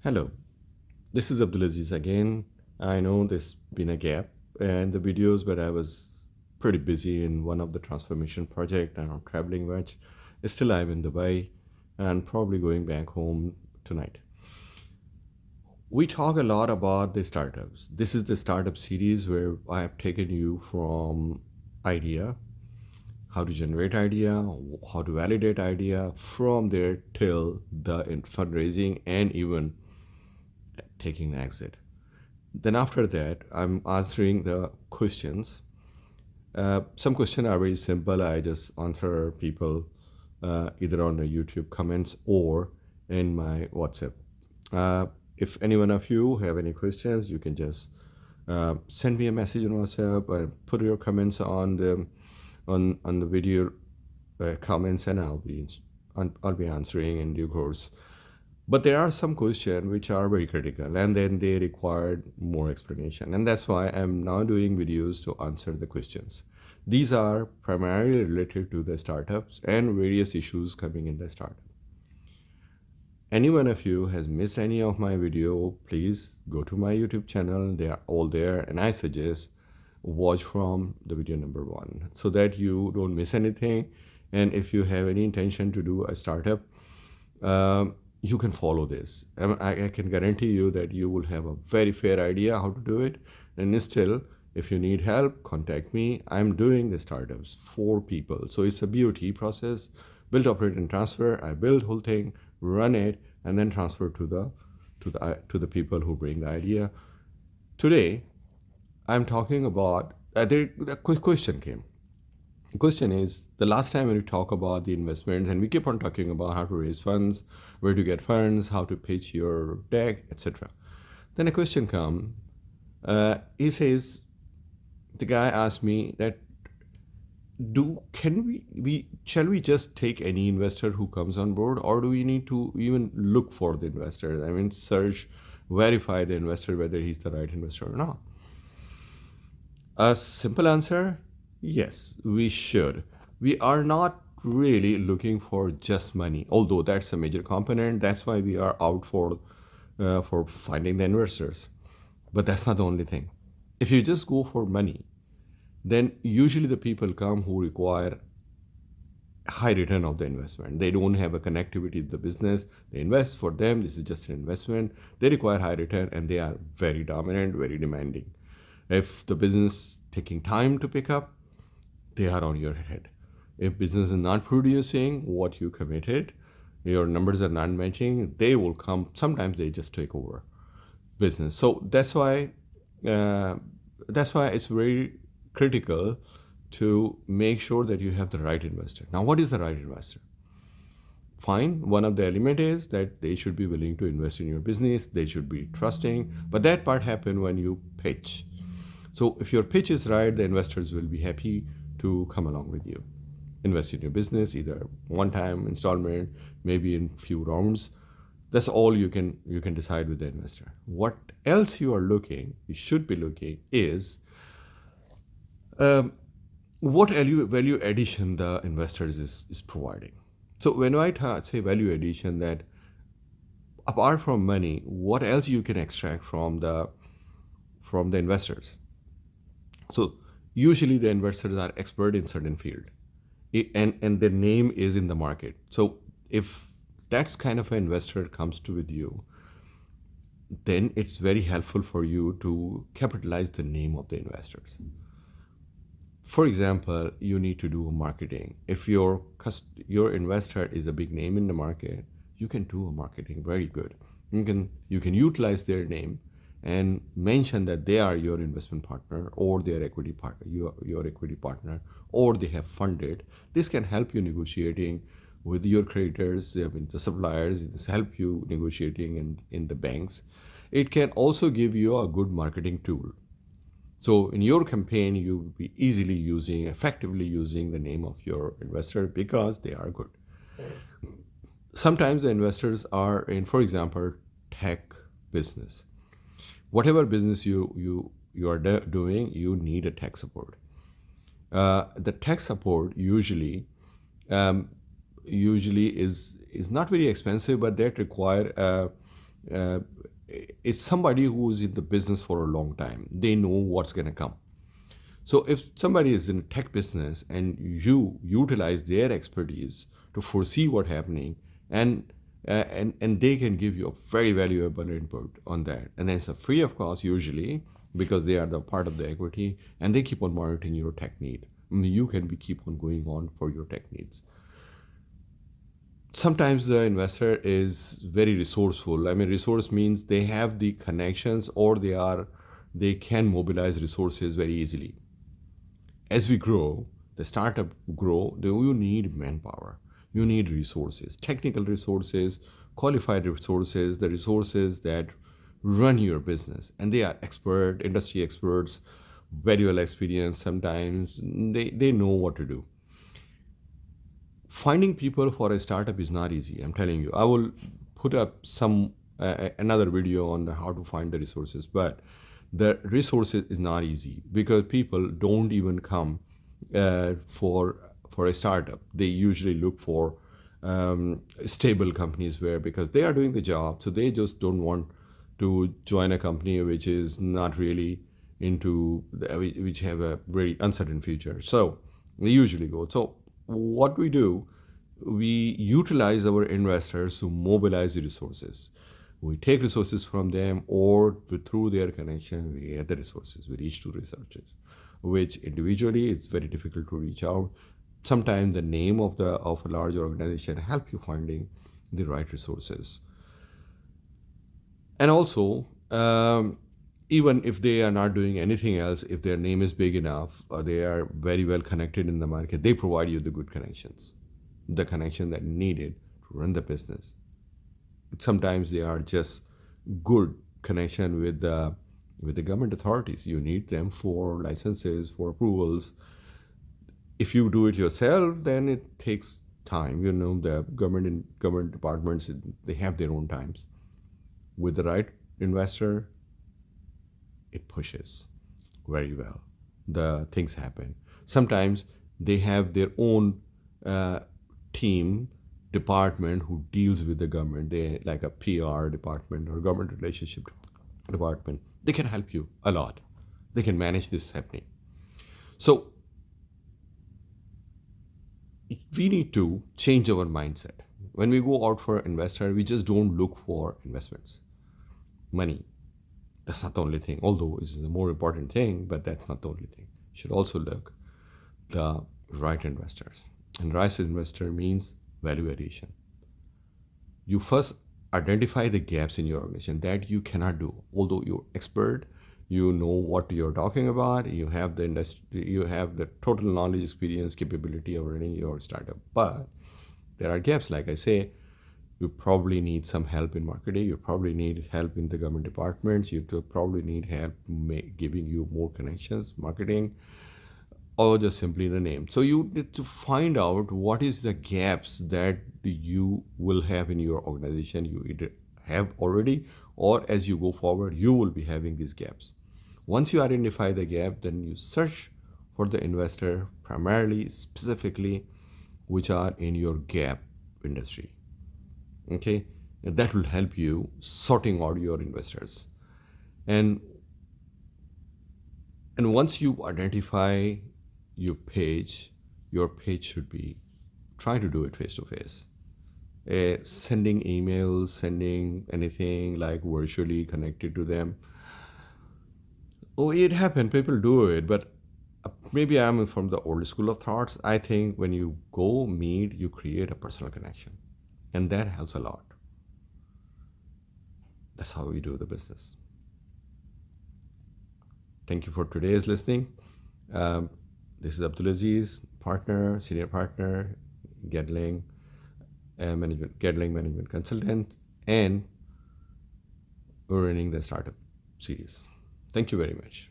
Hello, this is Abdulaziz again. I know there's been a gap in the videos, but I was pretty busy in one of the transformation project and I'm traveling much. Still, I'm in Dubai and probably going back home tonight. We talk a lot about the startups. This is the startup series where I have taken you from idea, how to generate idea, how to validate idea, from there till the fundraising and even taking an exit. Then after that, I'm answering the questions. Some questions are very simple. I just answer people either on the YouTube comments or in my WhatsApp. If any one of you have any questions, you can just send me a message on WhatsApp or put your comments on the video comments, and I'll be answering in due course. But there are some questions which are very critical and then they require more explanation. And that's why I'm now doing videos to answer the questions. These are primarily related to the startups and various issues coming in the startup. Any one of you has missed any of my video, please go to my YouTube channel. They are all there. And I suggest watch from the video number 1 so that you don't miss anything. And if you have any intention to do a startup, you can follow this. I can guarantee you that you will have a very fair idea how to do it. And still, if you need help, contact me. I'm doing the startups for people. So it's a BOT process, build, operate, and transfer. I build whole thing, run it, and then transfer to the people who bring the idea. Today, I'm talking about a quick question came. The question is, the last time when we talk about the investments and we keep on talking about how to raise funds, where to get funds, how to pitch your deck, etc. Then a question come. He says, the guy asked me that shall we just take any investor who comes on board, or do we need to even look for the investors? I mean, search, verify the investor whether he's the right investor or not. A simple answer, yes, we should. We are not really looking for just money, although that's a major component. That's why we are out for finding the investors. But that's not the only thing. If you just go for money, then usually the people come who require high return of the investment. They don't have a connectivity to the business. They invest for them. This is just an investment. They require high return and they are very dominant, very demanding. If the business taking time to pick up, they are on your head. If business is not producing what you committed, your numbers are not matching, they will come. Sometimes they just take over business. So that's why it's very critical to make sure that you have the right investor. Now, what is the right investor? Fine, one of the element is that they should be willing to invest in your business. They should be trusting. But that part happens when you pitch. So if your pitch is right, the investors will be happy to come along with you. Invest in your business, either one-time installment, maybe in few rounds. That's all you can decide with the investor. What else you should be looking is what value addition the investors is providing. So when I say value addition, that apart from money, what else you can extract from the investors? So usually the investors are expert in certain field, and their name is in the market. So if that's kind of an investor comes to with you, then it's very helpful for you to capitalize the name of the investors. For example, you need to do marketing. If your investor is a big name in the market, you can do a marketing very good. You can utilize their name and mention that they are your investment partner or their equity partner, your equity partner, or they have funded. This can help you negotiating with your creditors, with the suppliers. It help you negotiating in the banks. It can also give you a good marketing tool. So in your campaign, you will be effectively using the name of your investor because they are good. Sometimes the investors are in, for example, tech business. Whatever business you are doing, you need a tech support. The tech support usually is not very expensive, but that require uh, is somebody who is in the business for a long time. They know what's going to come. So if somebody is in a tech business and you utilize their expertise to foresee what's happening, and they can give you a very valuable input on that, and then it's a free of cost usually because they are the part of the equity, and they keep on monitoring your tech need. I mean, you can be keep on going on for your tech needs. Sometimes the investor is very resourceful. I mean, resource means they have the connections, or they can mobilize resources very easily. As we grow, the startup grow, you need manpower. You need resources, technical resources, qualified resources, the resources that run your business. And they are expert, industry experts, very well experienced sometimes. They know what to do. Finding people for a startup is not easy. I'm telling you. I will put up another video on how to find the resources, but the resources is not easy because people don't even come for a startup. They usually look for stable companies because they are doing the job, so they just don't want to join a company which is not really which have a very uncertain future. So they usually go. So what we do, we utilize our investors to mobilize the resources. We take resources from them, or through their connection, we get the resources. We reach to researchers, which individually it's very difficult to reach out. Sometimes the name of a large organization help you finding the right resources. And also, even if they are not doing anything else, if their name is big enough, or they are very well connected in the market, they provide you the good connections, the connection that needed to run the business. Sometimes they are just good connection with the government authorities. You need them for licenses, for approvals. If you do it yourself, then it takes time. The government departments, they have their own times. With the right investor, it pushes very well. The things happen. Sometimes they have their own team department who deals with the government. They like a PR department or government relationship department. They can help you a lot. They can manage this happening. So we need to change our mindset. When we go out for investor, we just don't look for investments, money. That's not the only thing, although it's a more important thing, but that's not the only thing. You should also look the right investors. And right investor means value addition. You first identify the gaps in your organization that you cannot do. Although you're expert, you know what you're talking about, you have the industry, you have the total knowledge, experience, capability of running your startup. But there are gaps, like I say. You probably need some help in marketing. You probably need help in the government departments. You probably need help giving you more connections, marketing, or just simply the name. So you need to find out what is the gaps that you will have in your organization. You either have already, or as you go forward, you will be having these gaps. Once you identify the gap, then you search for the investor, primarily, specifically, which are in your gap industry. Okay, and that will help you sorting out your investors. And once you identify your page should be, try to do it face to face. Sending emails, sending anything like virtually connected to them. Oh, it happened. People do it, but maybe I'm from the old school of thoughts. I think when you go meet, you create a personal connection, and that helps a lot. That's how we do the business. Thank you for today's listening. This is Abdulaziz, senior partner, Gedling Management Consultant, and we're running the startup series. Thank you very much.